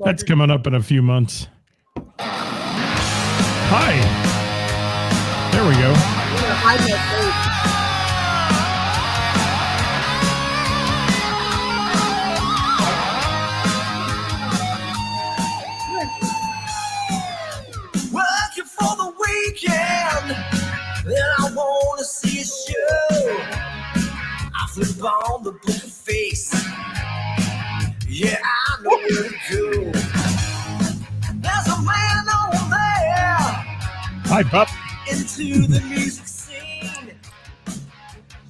That's coming up in a few months. Hi. There we go. Working for the weekend, and I want to see a show. I flip on the book of face. Yeah, I know where to go. There's a man over there. Hi, pup. Into the music scene,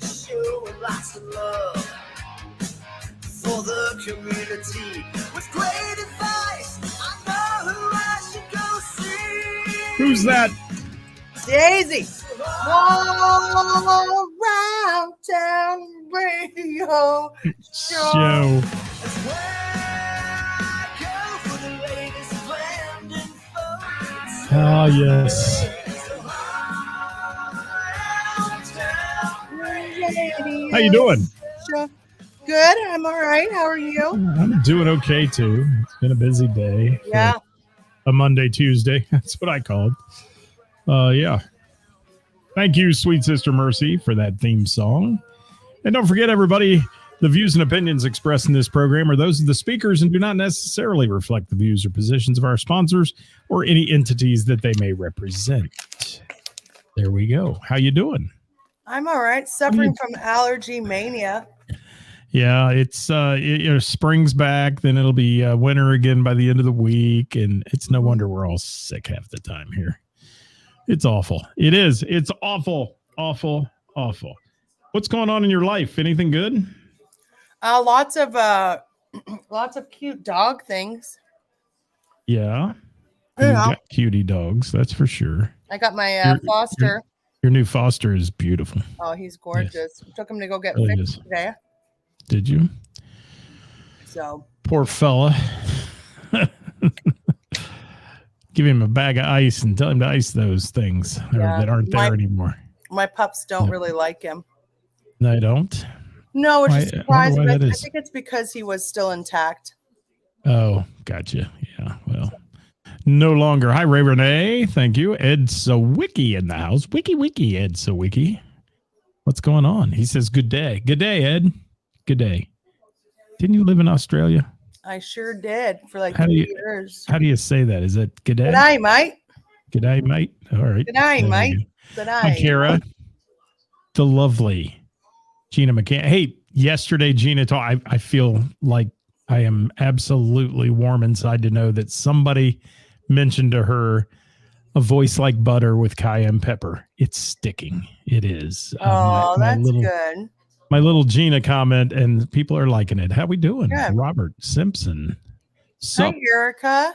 showing lots of love for the community. With great advice, I know who I should go see. Who's that? Daisy. All around town radio show. That's where I go for the latest band info. Oh, yes. How you doing? Good. I'm all right. How are you? I'm doing okay, too. It's been a busy day. Yeah. A Monday, Tuesday. That's what I called. Yeah. Thank you, Sweet Sister Mercy, for that theme song. And don't forget, everybody, the views and opinions expressed in this program are those of the speakers and do not necessarily reflect the views or positions of our sponsors or any entities that they may represent. There we go. How you doing? I'm all right. Suffering from allergy mania. Yeah, it's spring's back, then it'll be winter again by the end of the week, and it's no wonder we're all sick half the time here. It's awful. It is. It's awful, awful, awful. What's going on in your life? Anything good? Lots of cute dog things. Yeah. You got cutie dogs, that's for sure. I got my Foster. Your new Foster is beautiful. Oh, he's gorgeous. Yes. We took him to go get really fixed today. Did you? So poor fella. Give him a bag of ice and tell him to ice those things that aren't there anymore. My pups don't really like him. No, I don't. No, which is surprising. I think it's because he was still intact. Oh, gotcha. Yeah, well, no longer. Hi, Ray Renee. Thank you. Ed Sawicki in the house. Wiki, Ed Sawicki. What's going on? He says, good day. Good day, Ed. Good day. Didn't you live in Australia? I sure did for like 2 years. How do you say that? Is it good day? Good day, mate. Good day, mate. All right. Good day, mate. Good day. Hi, Kara. The lovely Gina McCann. Hey, yesterday, Gina, I feel like I am absolutely warm inside to know that somebody mentioned to her a voice like butter with cayenne pepper. It's sticking. It is. That's good. My little Gina comment, and people are liking it. How we doing? Good. Robert Simpson. Sup, hi, Erica.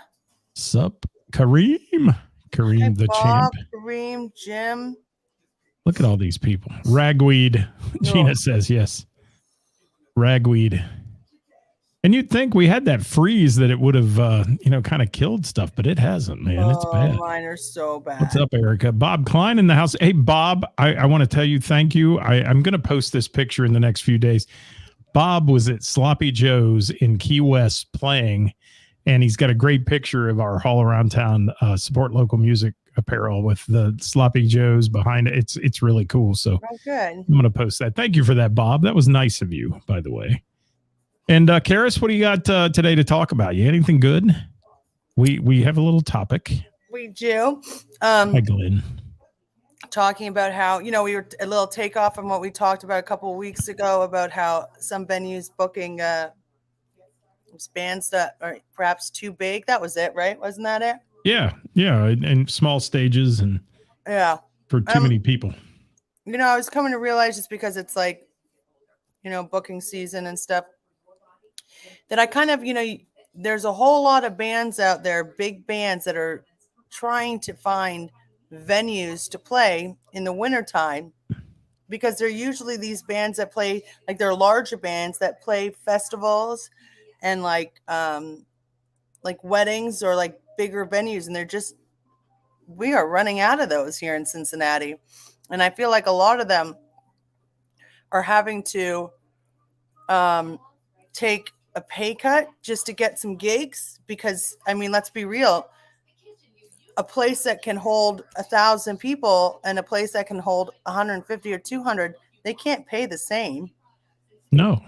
Sup, Kareem. Kareem, the champ. Kareem, Jim. Look at all these people. Ragweed. Gina says yes. Ragweed. And you'd think we had that freeze that it would have, kind of killed stuff, but it hasn't, man. It's bad. Mine are so bad. What's up, Erica? Bob Klein in the house. Hey, Bob, I want to tell you thank you. I'm going to post this picture in the next few days. Bob was at Sloppy Joe's in Key West playing, and he's got a great picture of our Haul Around Town support local music apparel with the Sloppy Joe's behind it. It's really cool. So good. I'm going to post that. Thank you for that, Bob. That was nice of you, by the way. And Karis, what do you got today to talk about? You anything good? We have a little topic. We do. Hi, Glenn. Talking about how, we were a little takeoff on what we talked about a couple of weeks ago about how some venues booking bands that are perhaps too big. That was it, right? Wasn't that it? Yeah. And small stages and for too many people. I was coming to realize just because it's like, booking season and stuff, that I kind of, there's a whole lot of bands out there, big bands that are trying to find venues to play in the wintertime, because they're usually these bands that play, like they're larger bands that play festivals and like weddings or like bigger venues. And we are running out of those here in Cincinnati. And I feel like a lot of them are having to take a pay cut just to get some gigs? Because I mean, let's be real. A place that can hold 1,000 people and a place that can hold 150 or 200, they can't pay the same. No,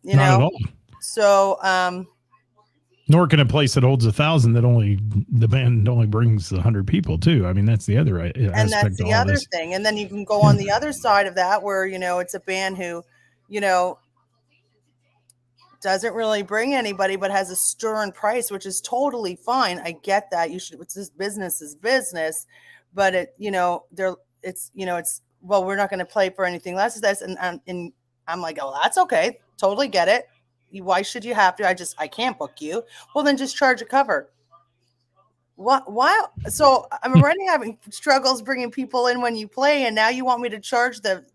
You not know? at all. So, Nor can a place that holds 1,000 the band only brings 100 people too. I mean, that's the other aspect. and that's the of all other this. thing. And then you can go on the other side of that where, it's a band who, doesn't really bring anybody, but has a stern price, which is totally fine. I get that. It's this business is business, but well, we're not going to play for anything less than this. And I'm like, oh, that's okay. Totally get it. Why should you have to? I can't book you. Well, then just charge a cover. What? Why? So I'm already having struggles bringing people in when you play. And now you want me to charge the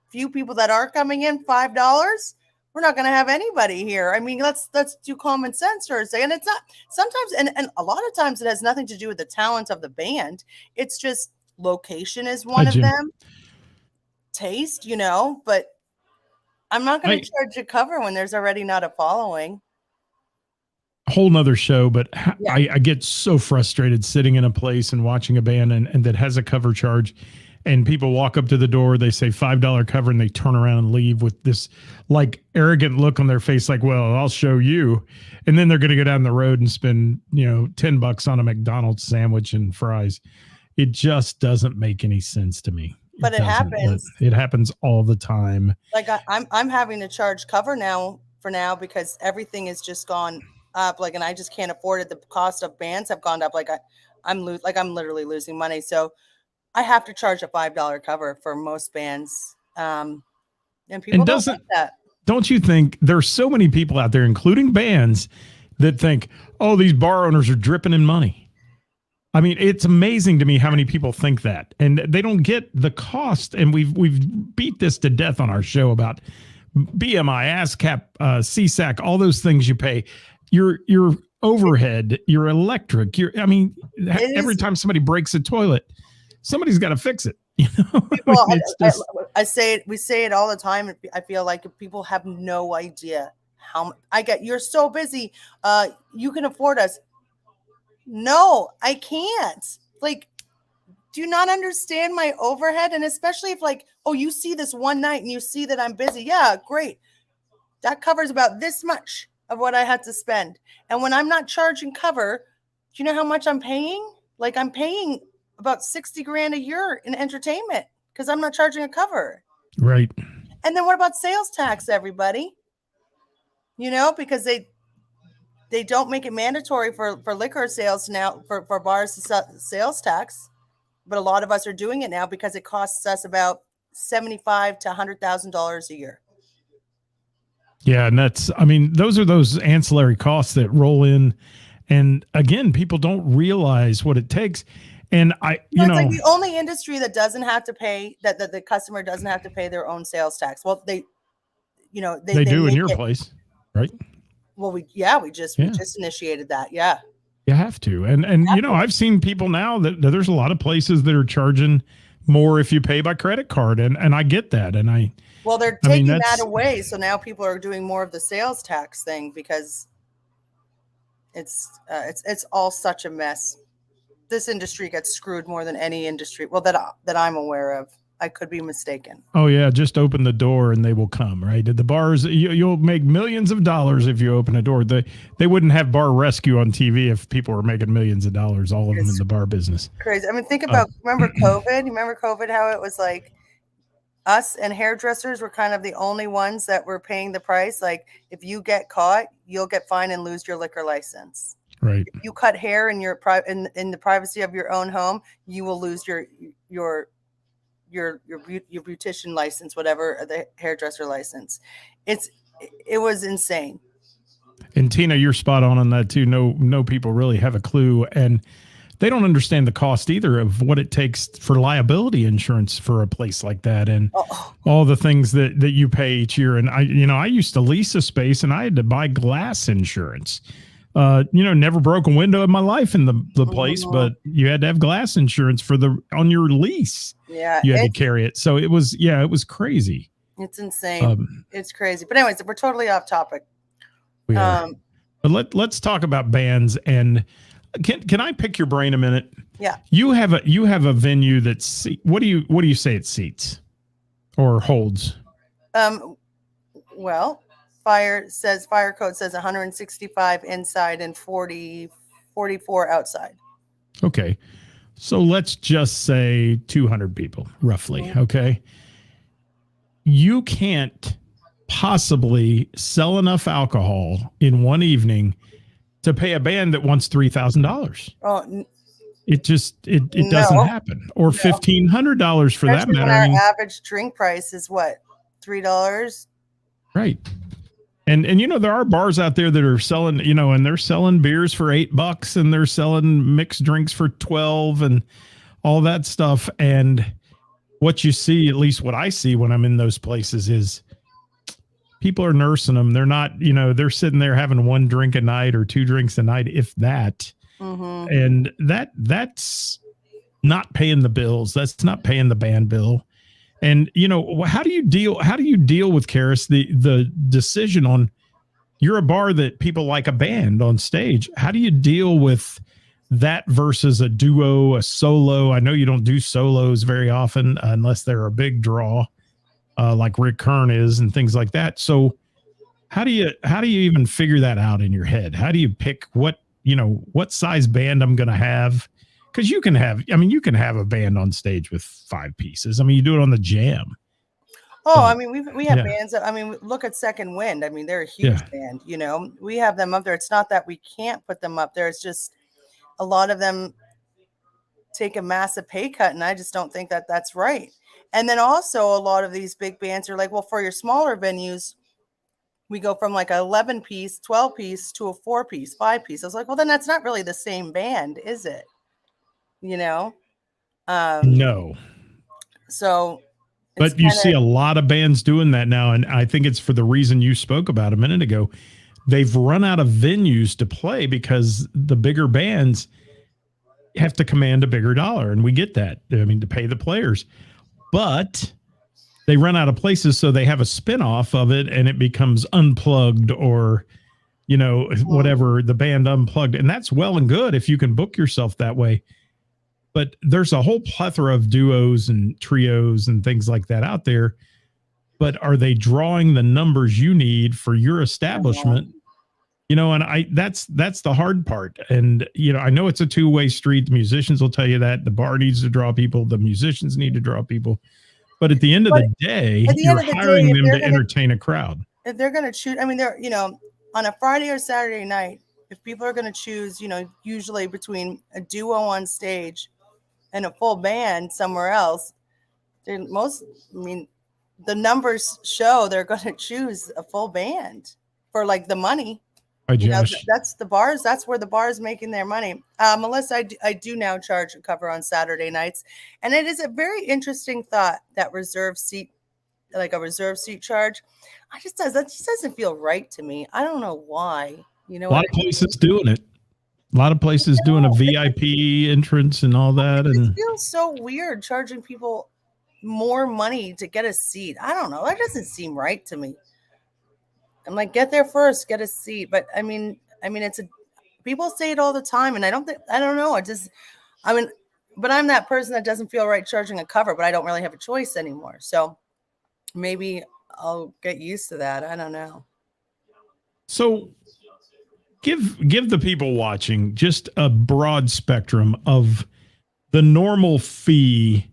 few people that are coming in $5? We're not going to have anybody here. I mean, let's do common sense for a second. It's not sometimes, and a lot of times it has nothing to do with the talent of the band. It's just location is one of them. Taste, but I'm not going to charge a cover when there's already not a following. Whole nother show, but yeah. I get so frustrated sitting in a place and watching a band and that has a cover charge. And people walk up to the door, they say $5 cover, and they turn around and leave with this like arrogant look on their face, like, well, I'll show you. And then they're going to go down the road and spend, $10 on a McDonald's sandwich and fries. It just doesn't make any sense to me. But it happens. It happens all the time. Like I'm having to charge cover now because everything has just gone up. Like, and I just can't afford it. The cost of bands have gone up. Like I'm literally losing money. So I have to charge a $5 cover for most bands. And people don't like that. Don't you think there's so many people out there, including bands, that think, oh, these bar owners are dripping in money? I mean, it's amazing to me how many people think that, and they don't get the cost. And we've beat this to death on our show about BMI, ASCAP, CSAC, all those things you pay. Your overhead, your electric. Every time somebody breaks a toilet, somebody's got to fix it. People, we say it all the time. I feel like people have no idea how you're so busy. You can afford us. No, I can't. Like, do you not understand my overhead? And especially if you see this one night and you see that I'm busy. Yeah, great. That covers about this much of what I had to spend. And when I'm not charging cover, do you know how much I'm paying? Like, I'm paying about $60,000 a year in entertainment because I'm not charging a cover. Right. And then what about sales tax, everybody? Because they don't make it mandatory for liquor sales now for bars sales tax, but a lot of us are doing it now because it costs us about $75,000 to $100,000 a year. Yeah, and those are those ancillary costs that roll in, and again, people don't realize what it takes. And it's like the only industry that doesn't have to pay that the customer doesn't have to pay their own sales tax. Well, they do in your place, right? Well, we just initiated that. Yeah. You have to. And I've seen people now that there's a lot of places that are charging more if you pay by credit card. And I get that. And they're taking that away. So now people are doing more of the sales tax thing because it's all such a mess. This industry gets screwed more than any industry. Well, that I'm aware of. I could be mistaken. Oh yeah, just open the door and they will come. Right at the bars, you'll make millions of dollars if you open a door. They wouldn't have Bar Rescue on TV if people were making millions of dollars. All of them in the bar business. Crazy. I mean, think about remember COVID. You remember COVID? How it was like us and hairdressers were kind of the only ones that were paying the price. Like if you get caught, you'll get fined and lose your liquor license. Right. If you cut hair in in the privacy of your own home, you will lose your beautician license, whatever, the hairdresser license. It was insane. And Tina, you're spot on that too. No people really have a clue, and they don't understand the cost either of what it takes for liability insurance for a place like that, and all the things that you pay each year. And I used to lease a space, and I had to buy glass insurance. Never broke a window in my life in the place, but you had to have glass insurance on your lease. Yeah. You had to carry it. So it was crazy. It's insane. It's crazy. But anyways, we're totally off topic. We are. But let's talk about bands. And can I pick your brain a minute? Yeah. You have a venue that's, what do you say it seats or holds? Well, fire code says 165 inside and 44 outside. Okay. So let's just say 200 people roughly. Okay. You can't possibly sell enough alcohol in one evening to pay a band that wants $3,000. Oh, it doesn't happen. Or $1,500 for that matter. Our average drink price is what? $3? Right. And there are bars out there that are selling, and they're selling beers for $8 and they're selling mixed drinks for 12 and all that stuff. And what you see, at least what I see when I'm in those places, is people are nursing them. They're not, they're sitting there having one drink a night or two drinks a night, if that. Mm-hmm. And that's not paying the bills. That's not paying the band bill. And, how do you deal with, Ceris, the decision on, you're a bar that people like a band on stage. How do you deal with that versus a duo, a solo? I know you don't do solos very often unless they're a big draw, like Rick Kern is and things like that. So how do you even figure that out in your head? How do you pick what size band I'm going to have? Because you can have a band on stage with 5 pieces. I mean, you do it on the Jam. Oh, I mean, we have bands. Look at Second Wind. I mean, they're a huge band. We have them up there. It's not that we can't put them up there. It's just a lot of them take a massive pay cut, and I just don't think that that's right. And then also a lot of these big bands are like, well, for your smaller venues, we go from like a 11-piece, 12-piece to a 4-piece, 5-piece. I was like, well, then that's not really the same band, is it? No. So, but you see a lot of bands doing that now, and I think it's for the reason you spoke about a minute ago. They've run out of venues to play because the bigger bands have to command a bigger dollar, and we get that. I mean, to pay the players, but they run out of places, so they have a spinoff of it, and it becomes Unplugged or, whatever, the band Unplugged, and that's well and good if you can book yourself that way. But there's a whole plethora of duos and trios and things like that out there. But are they drawing the numbers you need for your establishment? And that's the hard part. And, I know it's a two-way street. The musicians will tell you that. The bar needs to draw people. The musicians need to draw people. But at the end of the day, you're hiring them to entertain a crowd. If they're going to choose, they're, on a Friday or Saturday night, if people are going to choose, usually between a duo on stage and a full band somewhere else, the numbers show they're going to choose a full band for like the money. That's the bars. That's where the bar is making their money. Melissa, I do now charge a cover on Saturday nights, and it is a very interesting thought that reserve seat charge. That just doesn't feel right to me. I don't know why. A lot of places doing it. A lot of places doing a VIP entrance and all that. And it feels so weird charging people more money to get a seat. I don't know. That doesn't seem right to me. I'm like, get there first, get a seat. But people say it all the time, and I don't know. But I'm that person that doesn't feel right charging a cover, but I don't really have a choice anymore. So maybe I'll get used to that. I don't know. So give the people watching just a broad spectrum of the normal fee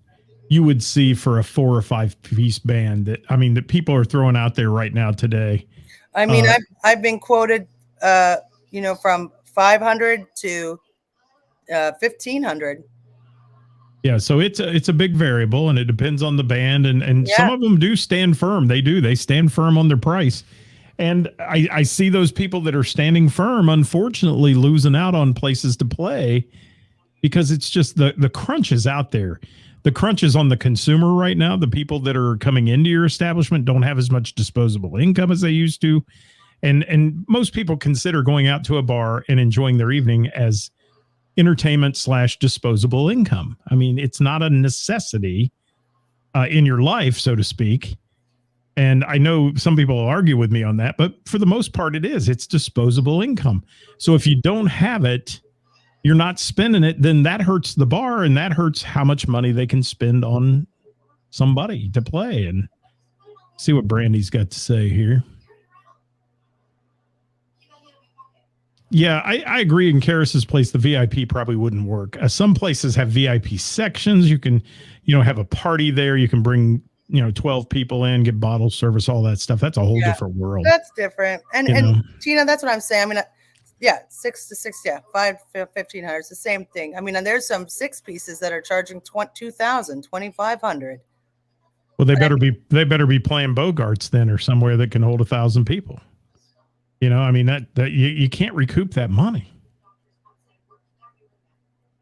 you would see for a 4 or 5 piece band that people are throwing out there right now today. I've been quoted, from 500 to 1,500. Yeah, so it's a big variable, and it depends on the band, and some of them do stand firm. They stand firm on their price. And I see those people that are standing firm, unfortunately, losing out on places to play because it's just the crunch is out there. The crunch is on the consumer right now. The people that are coming into your establishment don't have as much disposable income as they used to. And most people consider going out to a bar and enjoying their evening as entertainment / disposable income. I mean, it's not a necessity in your life, so to speak. And I know some people will argue with me on that, but for the most part, it's disposable income. So if you don't have it, you're not spending it, then that hurts the bar, and that hurts how much money they can spend on somebody to play. And see what Brandy's got to say here. Yeah, I agree. In Ceris's place, the VIP probably wouldn't work. Some places have VIP sections. You can, have a party there. You can bring, 12 people in, get bottle service, all that stuff. That's a whole different world. That's different. And Tina, that's what I'm saying. I mean, 6 to 6, 5 to 1,500. It's the same thing. I mean, and there's some 6 pieces that are charging 2,000, 2,500. Well, they better be playing Bogarts then, or somewhere that can hold 1,000 people. I mean, that you can't recoup that money.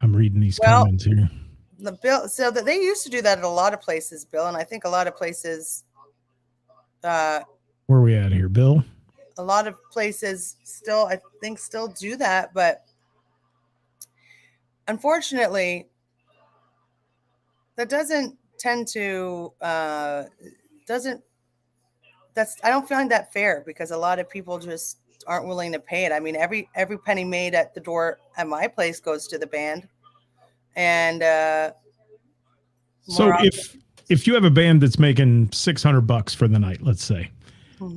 I'm reading these comments here. So that they used to do that at a lot of places, Bill, and I think a lot of places. Where are we at here, Bill? A lot of places still do that, but unfortunately, that doesn't tend to I don't find that fair, because a lot of people just aren't willing to pay it. I mean, every penny made at the door at my place goes to the band. And so if you have a band that's making $600 for the night, let's say,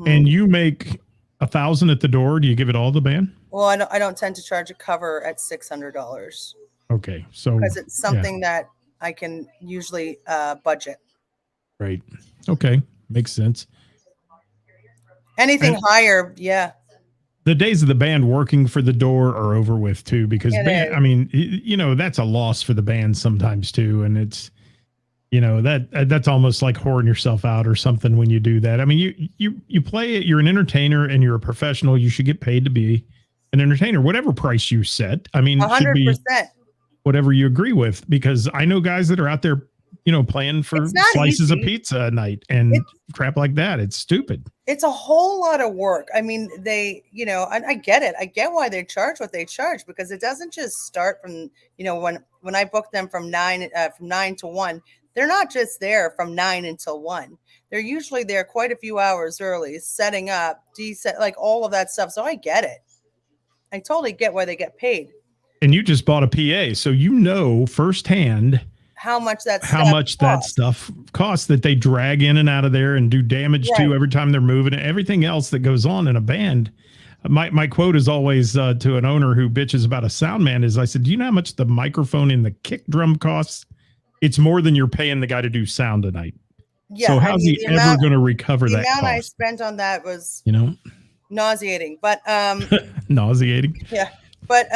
and you make 1,000 at the door, do you give it all to the band? Well, I don't tend to charge a cover at $600. Okay, so because it's something that I can usually budget. Right. Okay, makes sense. Anything higher, yeah. The days of the band working for the door are over with too, because that's a loss for the band sometimes too, and it's that's almost like whoring yourself out or something when you do that. I mean, you play it, you're an entertainer and you're a professional. You should get paid to be an entertainer, whatever price you set. I mean, 100%. Should be whatever you agree with, because I know guys that are out there, playing for slices of pizza a night and crap like that. It's stupid. It's a whole lot of work. I mean, they, I get it. I get why they charge what they charge, because it doesn't just start from, when I book them from 9 to 1, they're not just there from 9 until 1. They're usually there quite a few hours early, setting up, like all of that stuff. So I get it. I totally get why they get paid. And you just bought a PA, so firsthand how much that stuff costs, that they drag in and out of there and do damage to every time they're moving, and everything else that goes on in a band. My quote is always to an owner who bitches about a sound man is, I said, do you know how much the microphone in the kick drum costs? It's more than you're paying the guy to do sound tonight. Yeah, so how's he ever going to recover that cost? The amount I spent on that was, nauseating, but nauseating. Yeah, but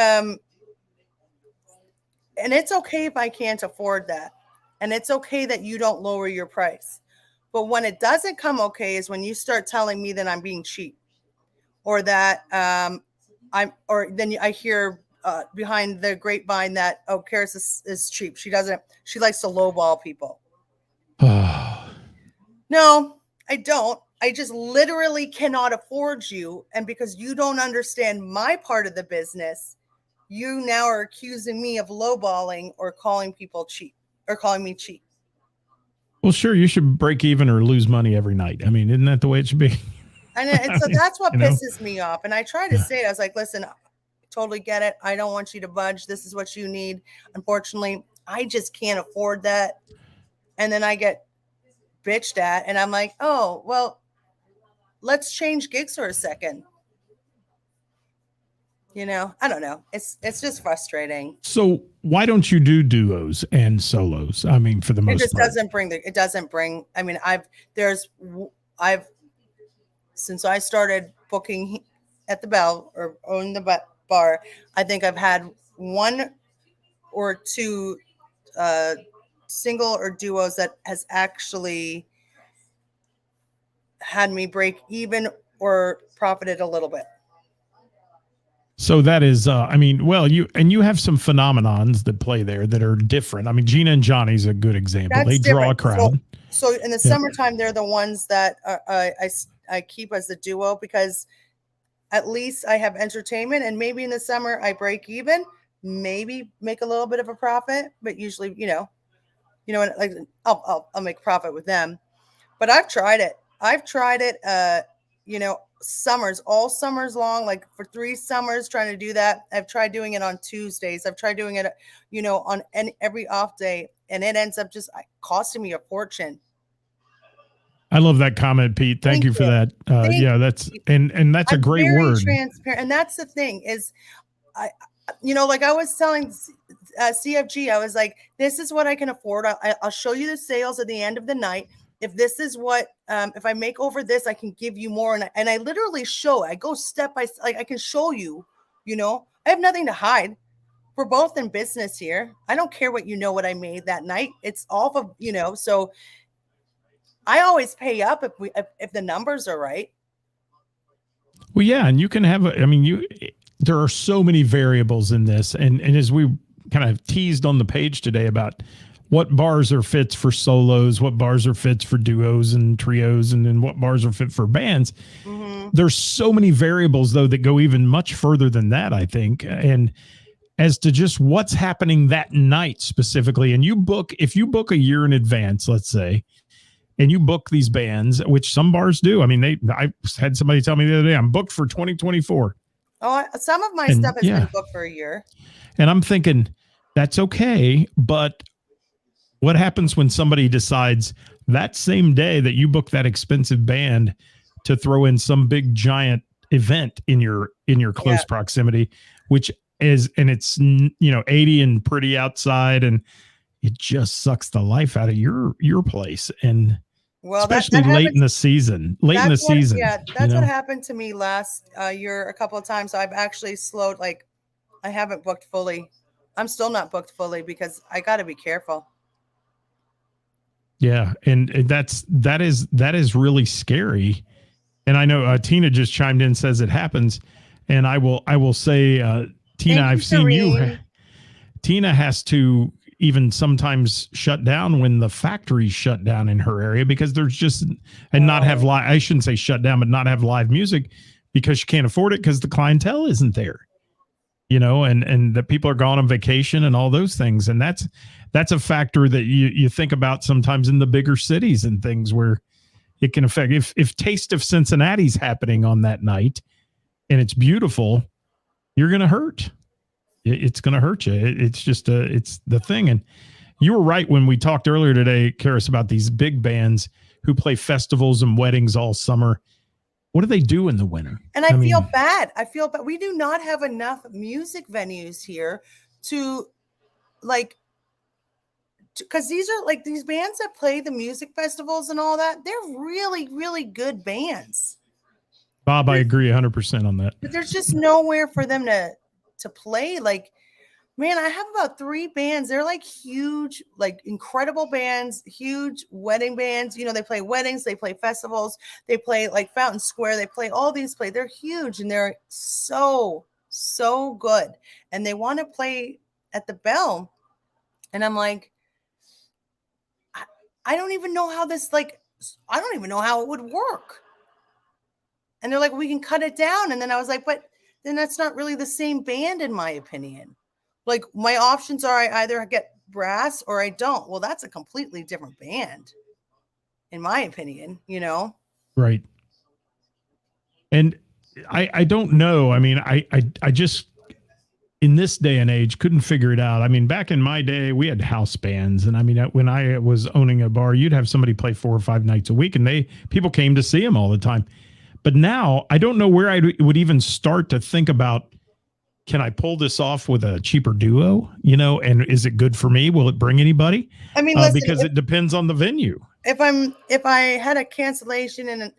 and it's okay if I can't afford that. And it's okay that you don't lower your price. But when it doesn't come okay is when you start telling me that I'm being cheap, or that then I hear behind the grapevine that, Ceris is cheap. She likes to lowball people. No, I don't. I just literally cannot afford you. And because you don't understand my part of the business, you now are accusing me of lowballing or calling people cheap, or calling me cheap. Well, sure, you should break even or lose money every night. I mean, isn't that the way it should be? And so that's what pisses me off. And I try to say it. I was like, listen, I totally get it. I don't want you to budge. This is what you need. Unfortunately, I just can't afford that. And then I get bitched at, and I'm like, oh, well, let's change gigs for a second. I don't know. It's just frustrating. So why don't you do duos and solos? I mean, for the most part. It doesn't bring, I mean, since I started booking at the Bell or owning the bar, I think I've had 1 or 2 single or duos that has actually had me break even or profited a little bit. So that is, you have some phenomenons that play there that are different. I mean, Gina and Johnny's a good example. That's they draw different. A crowd. So in the summertime, they're the ones that I keep as the duo, because at least I have entertainment, and maybe in the summer I break even, maybe make a little bit of a profit, but usually, like I'll make profit with them. But I've tried it. I've tried it, all summers long, like for 3 summers trying to do that. I've tried doing it on Tuesdays. I've tried doing it, on every off day, and it ends up just costing me a fortune. I love that comment, Pete. Thank you for that. Yeah, that's and that's a great word. Transparent, and that's the thing is, like I was telling CFG, I was like, this is what I can afford. I'll show you the sales at the end of the night. If this is what, if I make over this, I can give you more. And I literally show. I go step by step. Like I can show you. I have nothing to hide. We're both in business here. I don't care what I made that night. It's all of so. I always pay up if the numbers are right. Well, yeah, and you can have there are so many variables in this, and as we kind of teased on the page today about what bars are fits for solos, what bars are fits for duos and trios, and then what bars are fit for bands. Mm-hmm. There's so many variables though that go even much further than that, I think, and as to just what's happening that night specifically. And if you book a year in advance, let's say, and you book these bands, which some bars do. I mean, I had somebody tell me the other day, I'm booked for 2024. Oh, some of my stuff has been booked for a year. And I'm thinking that's okay. But what happens when somebody decides that same day that you book that expensive band to throw in some big giant event in your close proximity, which is, and it's, 80 and pretty outside, and it just sucks the life out of your place. And especially late in the season. Yeah, that's what happened to me last year a couple of times. So I've actually slowed, like I haven't booked fully. I'm still not booked fully because I got to be careful. Yeah. And that is really scary. And I know Tina just chimed in, says it happens. And I will say, Tina, I've seen you. Tina has to even sometimes shut down when the factories shut down in her area because there's just, and not have live, I shouldn't say shut down, but not have live music because she can't afford it because the clientele isn't there, and the people are gone on vacation and all those things. And that's a factor that you think about sometimes in the bigger cities and things where it can affect. If Taste of Cincinnati's happening on that night and it's beautiful, you're going to hurt. It's going to hurt you. It's just it's the thing. And you were right when we talked earlier today, Ceris, about these big bands who play festivals and weddings all summer. What do they do in the winter? And I feel bad. We do not have enough music venues here to because these are like these bands that play the music festivals and all that. They're really, really good bands. Bob, I agree 100% on that. But there's just nowhere for them to play. Like, man, I have about 3 bands. They're like huge, like incredible bands, huge wedding bands. They play weddings, they play festivals, they play like Fountain Square, they play all these they're huge and they're so good. And they want to play at the Bell. And I'm like, I don't even know how this, I don't even know how it would work. And they're like, we can cut it down. And then I was like, but then that's not really the same band, in my opinion. Like, my options are I either get brass or I don't. Well, that's a completely different band, in my opinion, Right. And I don't know. I mean, I just, in this day and age, couldn't figure it out. I mean, back in my day, we had house bands. And I mean, when I was owning a bar, you'd have somebody play 4 or 5 nights a week, and people came to see them all the time. But now I don't know where I would even start to think about, can I pull this off with a cheaper duo, and is it good for me? Will it bring anybody? I mean, listen, because it depends on the venue. If I had a cancellation and,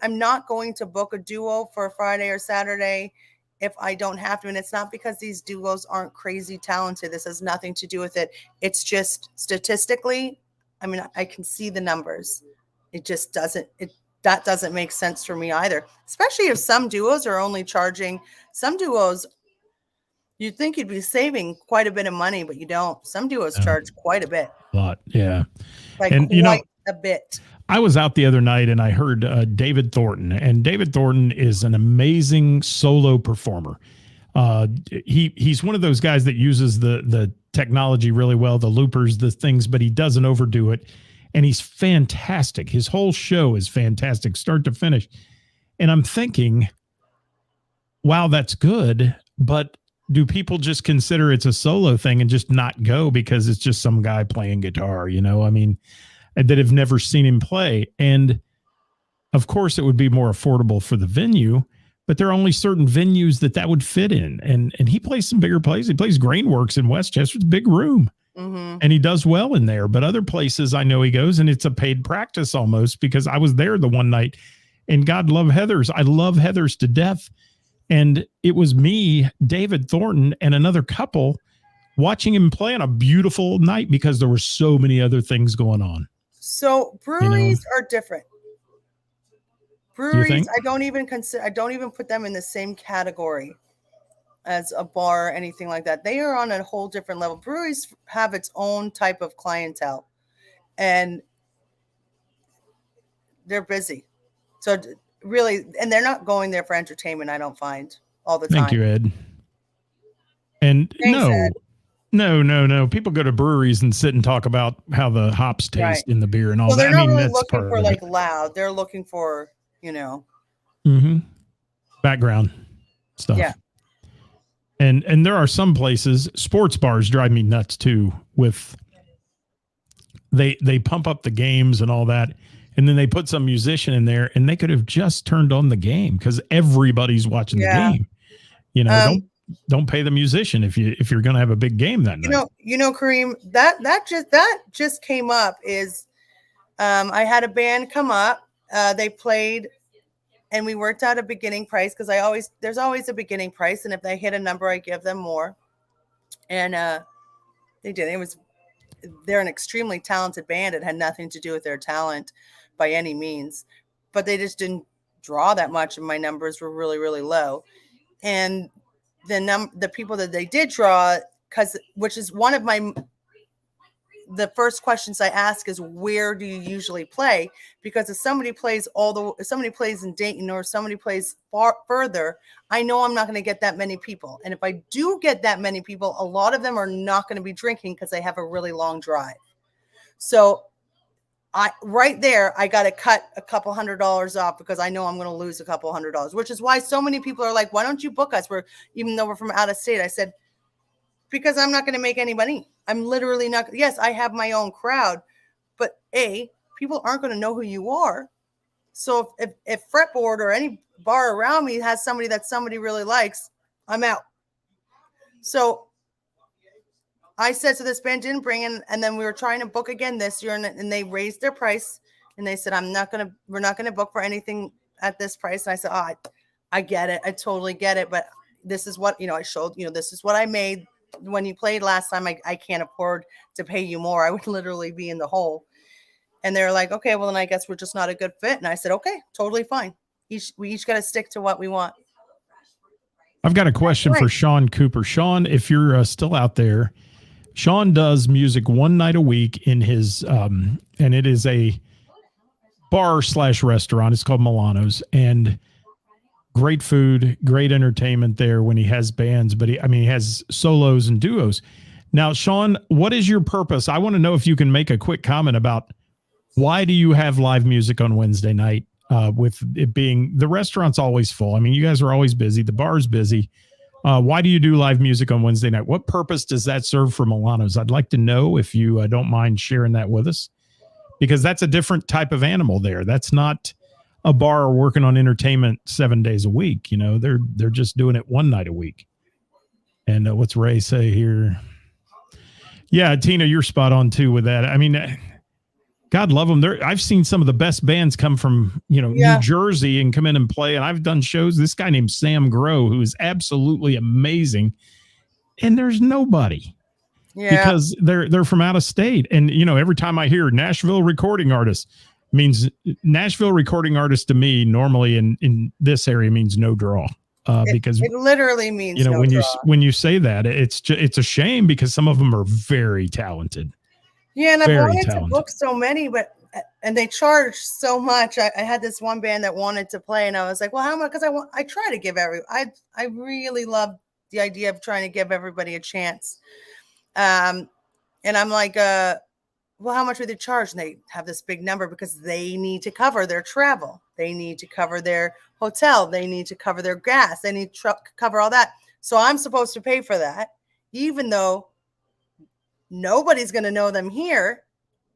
I'm not going to book a duo for Friday or Saturday if I don't have to. And it's not because these duos aren't crazy talented. This has nothing to do with it. It's just statistically, I mean, I can see the numbers. It just doesn't make sense for me either, especially if some duos are only charging. Some duos, you'd think you'd be saving quite a bit of money, but you don't. Some duos charge quite a bit. A lot, yeah. And a bit. I was out the other night and I heard David Thornton, and David Thornton is an amazing solo performer. He's one of those guys that uses the technology really well, the loopers, the things, but he doesn't overdo it. and he's fantastic. His whole show is fantastic, start to finish. And I'm thinking, wow, that's good, but do people just consider it's a solo thing and just not go because it's just some guy playing guitar, you know? I mean, that have never seen him play. And of course it would be more affordable for the venue, but there are only certain venues that would fit in. And he plays some bigger places. He plays Grainworks in Westchester. It's a big room. And he does well in there, but other places I know he goes and it's a paid practice almost, because I was there the one night, and God love Heather's. I love Heather's to death. And it was me, David Thornton, and another couple watching him play on a beautiful night because there were so many other things going on. So breweries are different. Breweries, I don't even put them in the same category as a bar or anything like that. They are on a whole different level. Breweries have its own type of clientele, and they're busy. So really, and they're not going there for entertainment, I don't find, all the time. Thank you, Ed. And Thanks, Ed. No. People go to breweries and sit and talk about how the hops taste in the beer and all that. They're not really looking for like loud. They're looking for, background stuff. Yeah. And there are some places, sports bars drive me nuts too, with they pump up the games and all that, and then they put some musician in there, and they could have just turned on the game because everybody's watching the game. Don't pay the musician if you're going to have a big game that night. Kareem, that just came up is I had a band come up, they played, and we worked out a beginning price because there's always a beginning price, and if they hit a number, I give them more. And they did. They're an extremely talented band. It had nothing to do with their talent by any means, but they just didn't draw that much, and my numbers were really, really low. And the people that they did draw, which is one of the first questions I ask is, where do you usually play? Because if somebody plays in Dayton or somebody plays far further, I know I'm not going to get that many people. And if I do get that many people, a lot of them are not going to be drinking because they have a really long drive. So I got to cut a couple $100 off because I know I'm going to lose a couple $100, which is why so many people are like, why don't you book us? Even though we're from out of state. I said, because I'm not going to make any money. I'm literally not. Yes, I have my own crowd, but people aren't going to know who you are. So if Fretboard or any bar around me has somebody that somebody really likes, I'm out. So I said, so this band didn't bring in, and then we were trying to book again this year, and they raised their price, and they said, we're not going to book for anything at this price. And I said, I get it. I totally get it. But this is what, I showed, this is what I made. When you played last time, I can't afford to pay you more. I would literally be in the hole. And they're like, okay, well, then I guess we're just not a good fit. And I said, okay, totally fine. We each got to stick to what we want. I've got a question for Sean Cooper. Sean, if you're still out there, Sean does music one night a week in his, and it is a bar/restaurant. It's called Milano's, and great food, great entertainment there when he has bands, but he has solos and duos. Now, Sean, what is your purpose? I want to know if you can make a quick comment about why do you have live music on Wednesday night, with it being the restaurant's always full. I mean, you guys are always busy. The bar's busy. Why do you do live music on Wednesday night? What purpose does that serve for Milano's? I'd like to know if you don't mind sharing that with us, because that's a different type of animal there. That's not a bar working on entertainment 7 days a week. They're just doing it one night a week. And what's Ray say here? Yeah, Tina, you're spot on too with that. I mean, God love them. I've seen some of the best bands come from, New Jersey and come in and play. And I've done shows. This guy named Sam Grow, who is absolutely amazing. And there's nobody. Yeah. Because they're from out of state. And, every time I hear Nashville recording artist, means Nashville recording artist to me normally in this area means no draw. Because it literally means no when draw. when you say that, it's a shame because some of them are very talented. Yeah, and I've wanted to book so many, and they charge so much. I had this one band that wanted to play, and I was like, well, how much? Because I try to give I really love the idea of trying to give everybody a chance. And I'm like, well, how much would they charge? And they have this big number because they need to cover their travel. They need to cover their hotel. They need to cover their gas. They need to cover all that. So I'm supposed to pay for that, even though nobody's going to know them here.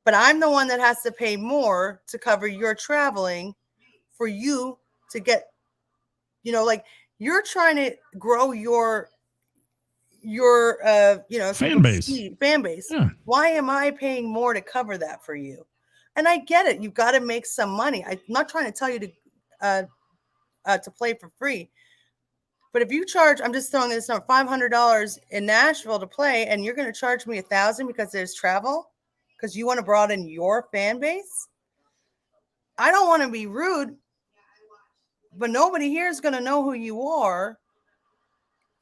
But I'm the one that has to pay more to cover your traveling for you to get, like you're trying to grow your fan base. Yeah. Why am I paying more to cover that for you? And I get it. You've got to make some money. I'm not trying to tell you to play for free. But if you charge, I'm just throwing this number, $500 in Nashville to play, and you're going to charge me $1,000 because there's travel, because you want to broaden your fan base. I don't want to be rude, but nobody here is going to know who you are.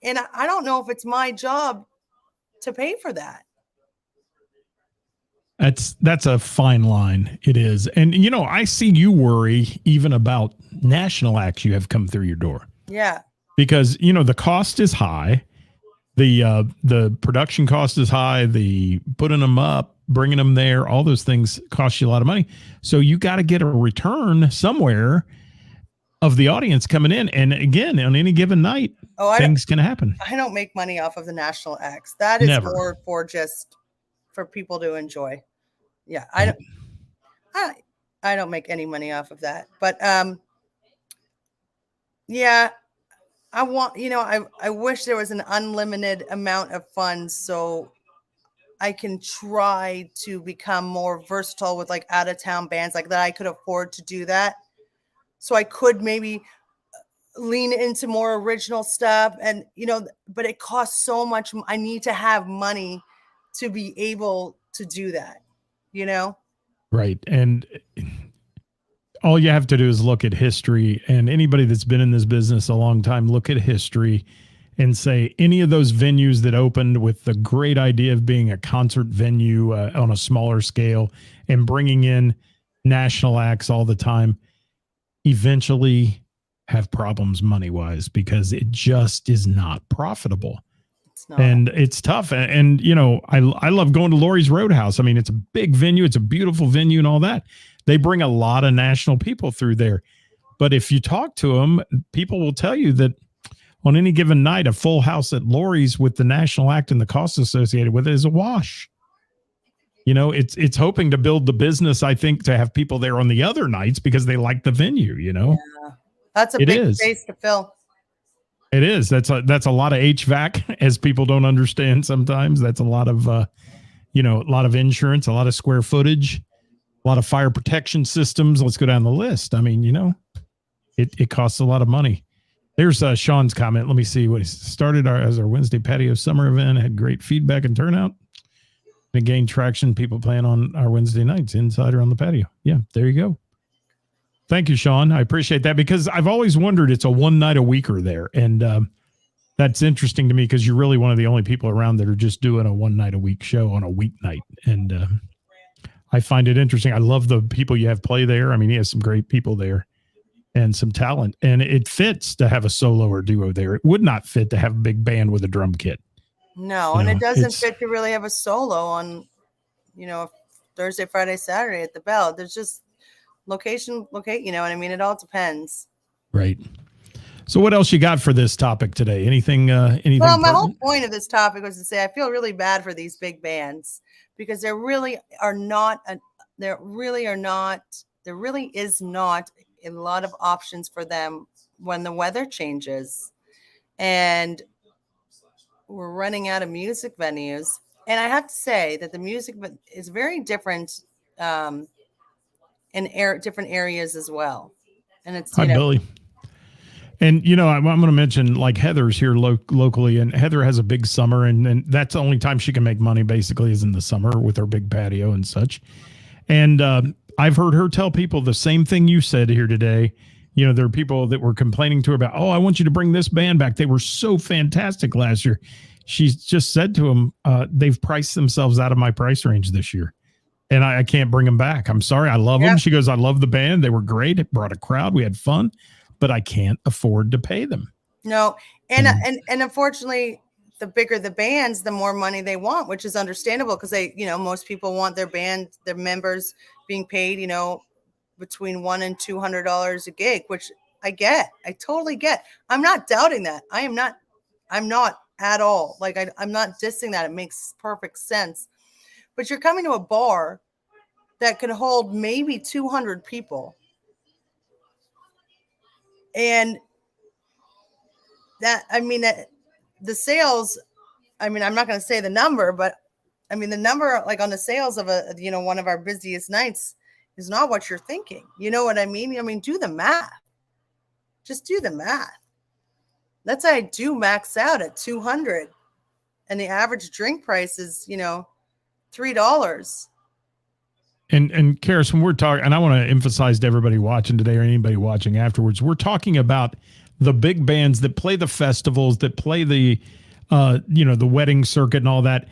And I don't know if it's my job to pay for that. That's a fine line. It is. And, I see you worry even about national acts you have come through your door. Yeah. Because, the cost is high. The production cost is high. The putting them up, bringing them there, all those things cost you a lot of money. So you got to get a return somewhere of the audience coming in. And again, on any given night, things can happen. I don't make money off of the national acts. That is more for people to enjoy. Yeah. I don't make any money off of that, but, yeah, I want, I wish there was an unlimited amount of funds so I can try to become more versatile with like out of town bands like that. I could afford to do that. So I could maybe lean into more original stuff and, but it costs so much. I need to have money to be able to do that, Right. And all you have to do is look at history, and anybody that's been in this business a long time, look at history and say any of those venues that opened with the great idea of being a concert venue on a smaller scale and bringing in national acts all the time, eventually have problems money-wise because it just is not profitable. It's not. And it's tough. And I love going to Lori's Roadhouse. I mean, it's a big venue. It's a beautiful venue and all that. They bring a lot of national people through there. But if you talk to them, people will tell you that on any given night, a full house at Lori's with the national act and the costs associated with it is a wash. It's hoping to build the business, I think, to have people there on the other nights because they like the venue, Yeah. That's a big space to fill. It is. That's a lot of HVAC, as people don't understand sometimes. That's a lot of, a lot of insurance, a lot of square footage, a lot of fire protection systems. Let's go down the list. I mean, it costs a lot of money. There's Sean's comment. Let me see what he started as our Wednesday patio summer event. Had great feedback and turnout. And it gained traction. People playing on our Wednesday nights inside or on the patio. Yeah, there you go. Thank you, Sean. I appreciate that because I've always wondered it's a one night a weeker there. And that's interesting to me because you're really one of the only people around that are just doing a one night a week show on a weeknight. And I find it interesting. I love the people you have play there. I mean, he has some great people there and some talent. And it fits to have a solo or duo there. It would not fit to have a big band with a drum kit. No, and it doesn't fit to really have a solo on, Thursday, Friday, Saturday at the Bell. There's just location, you know what I mean? It all depends. Right. So what else you got for this topic today? Anything? Well, my whole point of this topic was to say I feel really bad for these big bands because there really is not a lot of options for them when the weather changes, and we're running out of music venues. And I have to say that the music is very different in different areas as well. And it's Hi, Billy. And, I'm going to mention like Heather's here locally, and Heather has a big summer, and that's the only time she can make money basically is in the summer with her big patio and such. And I've heard her tell people the same thing you said here today. There are people that were complaining to her about, I want you to bring this band back. They were so fantastic last year. She's just said to them, they've priced themselves out of my price range this year. And I can't bring them back. I'm sorry. I love them. She goes, I love the band. They were great. It brought a crowd. We had fun. But I can't afford to pay them. No. And unfortunately, the bigger the bands, the more money they want, which is understandable because they, most people want their members being paid, between $100 and $200 a gig, which I totally get. I'm not doubting that. I'm not at all. Like I'm not dissing that. It makes perfect sense. But you're coming to a bar that can hold maybe 200 people. And that the sales, I'm not going to say the number, but the number like on the sales of one of our busiest nights is not what you're thinking. You know what I mean? Do the math. Just do the math. Let's say I do max out at 200 and the average drink price is, $3. And Ceris, when we're talking, and I want to emphasize to everybody watching today or anybody watching afterwards, we're talking about the big bands that play the festivals, that play the, the wedding circuit and all that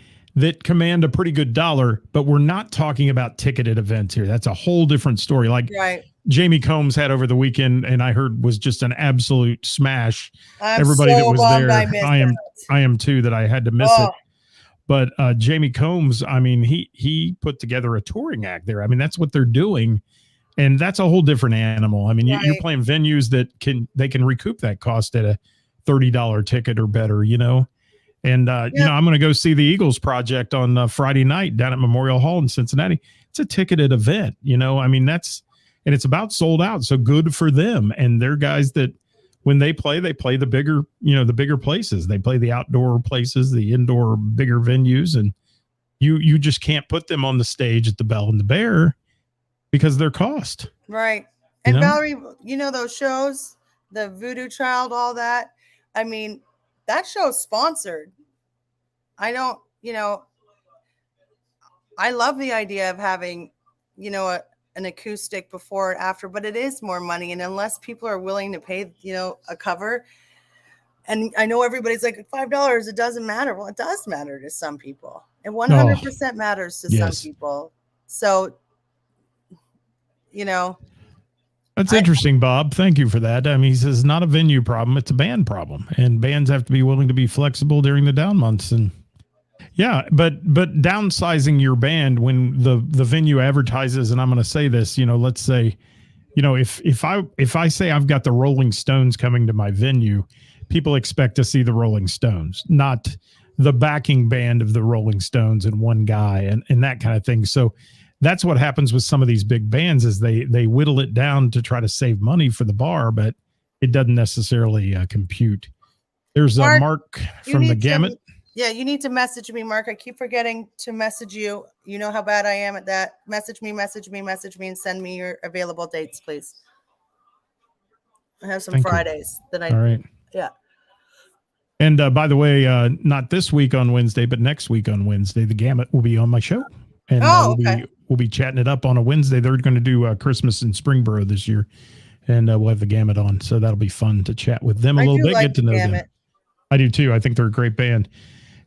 command a pretty good dollar, but we're not talking about ticketed events here. That's a whole different story. Like right. Jamie Combs had over the weekend, and I heard was just an absolute smash. Everybody so that was there, I am too, that I had to miss it. But Jamie Combs, he put together a touring act there. That's what they're doing. And that's a whole different animal. Right. You're playing venues that can recoup that cost at a $30 ticket or better, And, I'm going to go see the Eagles Project on Friday night down at Memorial Hall in Cincinnati. It's a ticketed event, and it's about sold out. So good for them. And they're guys that when they play the bigger, the bigger places. They play the outdoor places, the indoor bigger venues. And you just can't put them on the stage at the Bell and the Bear because their cost. Right. And Valerie, those shows, the Voodoo Child, all that. That show's sponsored. I don't, I love the idea of having, an acoustic before or after, but it is more money. And unless people are willing to pay, a cover, and I know everybody's like $5, it doesn't matter. Well, it does matter to some people. It 100% matters to some people. So, That's interesting, Bob. Thank you for that. He says not a venue problem, it's a band problem. And bands have to be willing to be flexible during the down months. And yeah, but downsizing your band when the venue advertises, and I'm going to say this, let's say, if I say I've got the Rolling Stones coming to my venue, people expect to see the Rolling Stones, not the backing band of the Rolling Stones and one guy and that kind of thing. So that's what happens with some of these big bands is they whittle it down to try to save money for the bar, but it doesn't necessarily compute. There's a Mark from the Gamut. Yeah, you need to message me, Mark. I keep forgetting to message you. You know how bad I am at that. Message me, and send me your available dates, please. I have some Fridays that I. All right. Yeah. And by the way, not this week on Wednesday, but next week on Wednesday, the Gamut will be on my show. And we'll be chatting it up on a Wednesday. They're going to do Christmas in Springboro this year, and we'll have the Gamut on. So that'll be fun to chat with them a little bit, get to know them. I do too. I think they're a great band.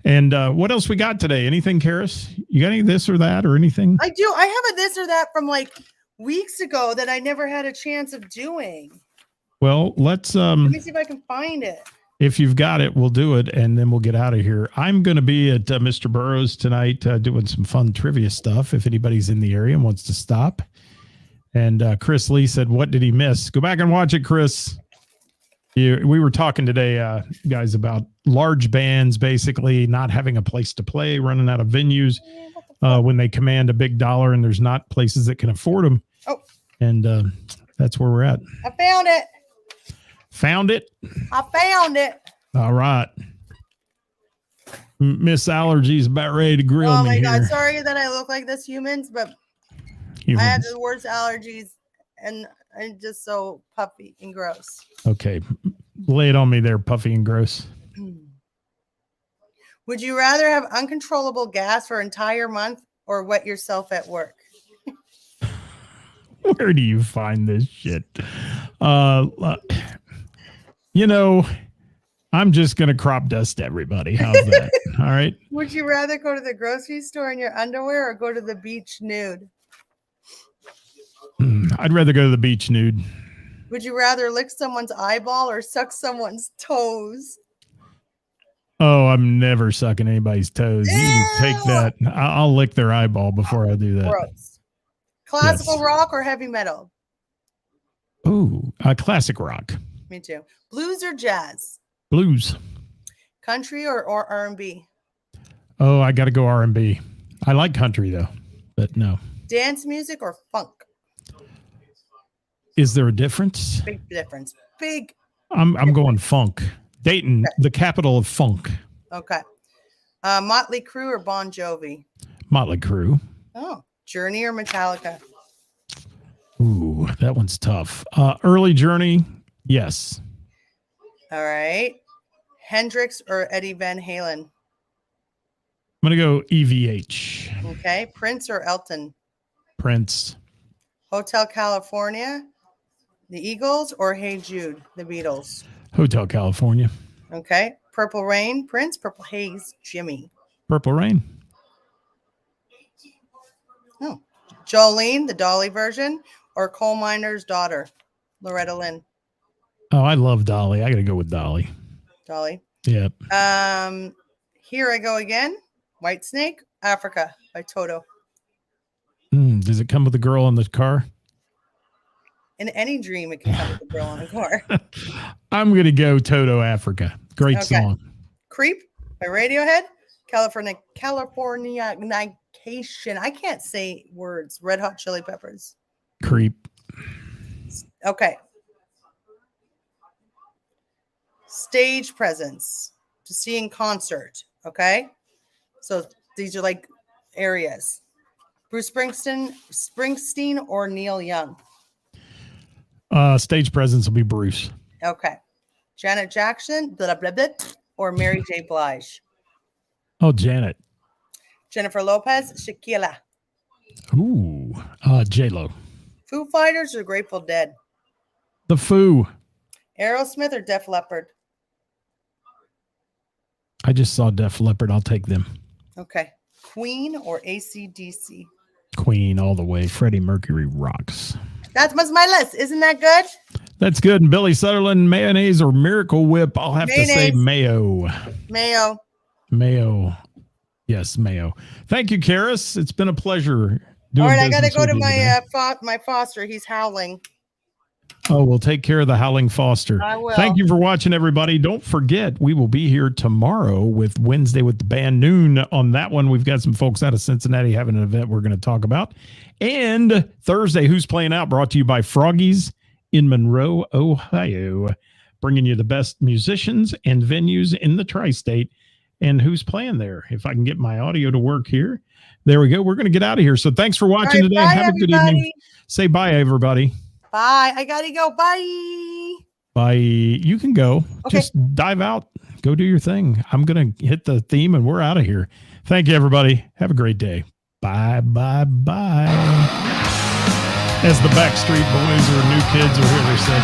And what else we got today? Anything, Ceris? You got any this or that or anything? I do. I have a this or that from like weeks ago that I never had a chance of doing. Well, let me see if I can find it. If you've got it, we'll do it, and then we'll get out of here. I'm going to be at Mr. Burroughs tonight doing some fun trivia stuff if anybody's in the area and wants to stop. And Chris Lee said, what did he miss? Go back and watch it, Chris. We were talking today, guys, about large bands basically not having a place to play, running out of venues when they command a big dollar and there's not places that can afford them. Oh. And that's where we're at. I found it. Found it? I found it. All right. Miss Allergy's about ready to grill me. Oh my God. Here. Sorry that I look like this, humans, but I have the worst allergies and I'm just so puffy and gross. Okay. Lay it on me there, puffy and gross. Would you rather have uncontrollable gas for an entire month or wet yourself at work? Where do you find this shit? I'm just going to crop dust everybody. How's that? All right. Would you rather go to the grocery store in your underwear or go to the beach nude? I'd rather go to the beach nude. Would you rather lick someone's eyeball or suck someone's toes? Oh, I'm never sucking anybody's toes. You can take Ew! that. I'll lick their eyeball before I do that. Gross. Classical Yes. rock or heavy metal? Ooh, classic rock. Me too. Blues or jazz? Blues. Country or R&B? Oh, I got to go R&B. I like country though, but no. Dance music or funk? Is there a difference? Big difference. Big. I'm going funk. Dayton, the capital of funk. Okay. Motley Crue or Bon Jovi? Motley Crue. Oh, Journey or Metallica? Ooh, that one's tough. Early Journey, yes. All right. Hendrix or Eddie Van Halen? I'm going to go EVH. Okay. Prince or Elton? Prince. Hotel California, the Eagles, or Hey Jude, the Beatles? Hotel California. Okay. Purple Rain, Prince. Purple Haze, Jimmy. Purple Rain. Oh. Jolene, the Dolly version, or Coal Miner's Daughter, Loretta Lynn? Oh, I love Dolly. I got to go with Dolly. Dolly. Yep. Here I Go Again, White Snake, Africa by Toto. Does it come with the girl in the car? In any dream, it can come with a girl in a car. I'm going to go Toto Africa. Great song. Creep by Radiohead, Californication. I can't say words. Red Hot Chili Peppers. Creep. Okay. Stage presence to see in concert. Okay. So these are like areas. Bruce Springsteen or Neil Young? Stage presence will be Bruce. Okay. Janet Jackson, blah, blah, blah, or Mary J. Blige? Oh, Janet. Jennifer Lopez, Shakira. Ooh, J-Lo. Foo Fighters or Grateful Dead? The Foo. Aerosmith or Def Leppard? I just saw Def Leppard. I'll take them. Okay. Queen or AC/DC? Queen all the way. Freddie Mercury rocks. That was my list. Isn't that good? That's good. And Billy Sutherland, mayonnaise or Miracle Whip? I'll have to say mayo. Mayo. Mayo. Yes, mayo. Thank you, Ceris. It's been a pleasure. All right, I got to go to my foster. He's howling. Oh, we'll take care of the howling foster. I will. Thank you for watching, everybody. Don't forget, we will be here tomorrow with Wednesday with the band noon. On that one, we've got some folks out of Cincinnati having an event we're going to talk about. And Thursday, Who's Playing Out, brought to you by Froggies in Monroe, Ohio, bringing you the best musicians and venues in the tri-state. And who's playing there? If I can get my audio to work here. There we go. We're going to get out of here. So thanks for watching today. Bye, Have a good evening. Say bye, everybody. Bye. I got to go. Bye. Bye. You can go. Okay. Just dive out. Go do your thing. I'm going to hit the theme and we're out of here. Thank you, everybody. Have a great day. Bye, bye, bye. As the Backstreet Boys or New Kids or whoever said.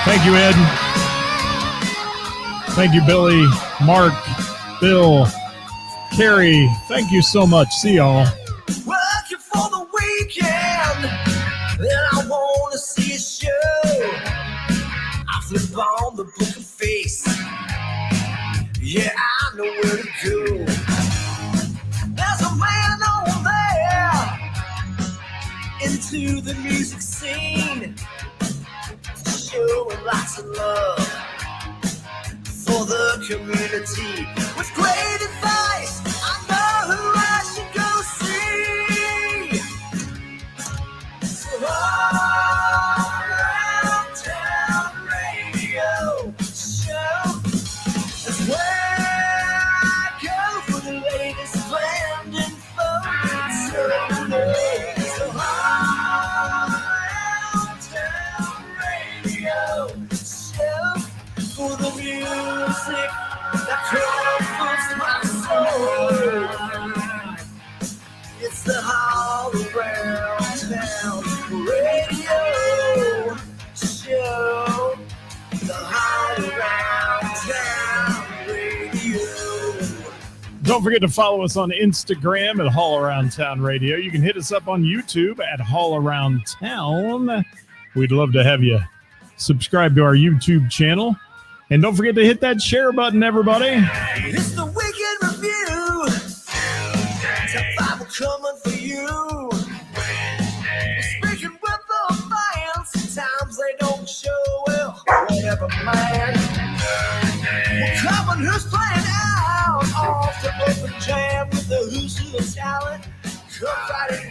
Thank you, Ed. Thank you, Billy, Mark, Bill, Carrie. Thank you so much. See y'all. Working for the weekend, and I want to see a show. I flip on the book of face. Yeah, I know where to go. There's a man over there into the music scene, showing lots of love for the community. With great advice, I know who I should go see. So all around town radio show is where I go for the latest band info. So all around town radio show for the music that comforts my soul. It's the All Around Town Radio Show. The All Around Town Radio. Don't forget to follow us on Instagram at Hall Around Town Radio. You can hit us up on YouTube at Hall Around Town. We'd love to have you subscribe to our YouTube channel. And don't forget to hit that share button, everybody. It's the Weekend Review. Top 5 are coming for you. Speaking with the fans, sometimes they don't show well. Whatever, man. We're coming, who's playing out? Off the open jam with the who's who of talent. Come Friday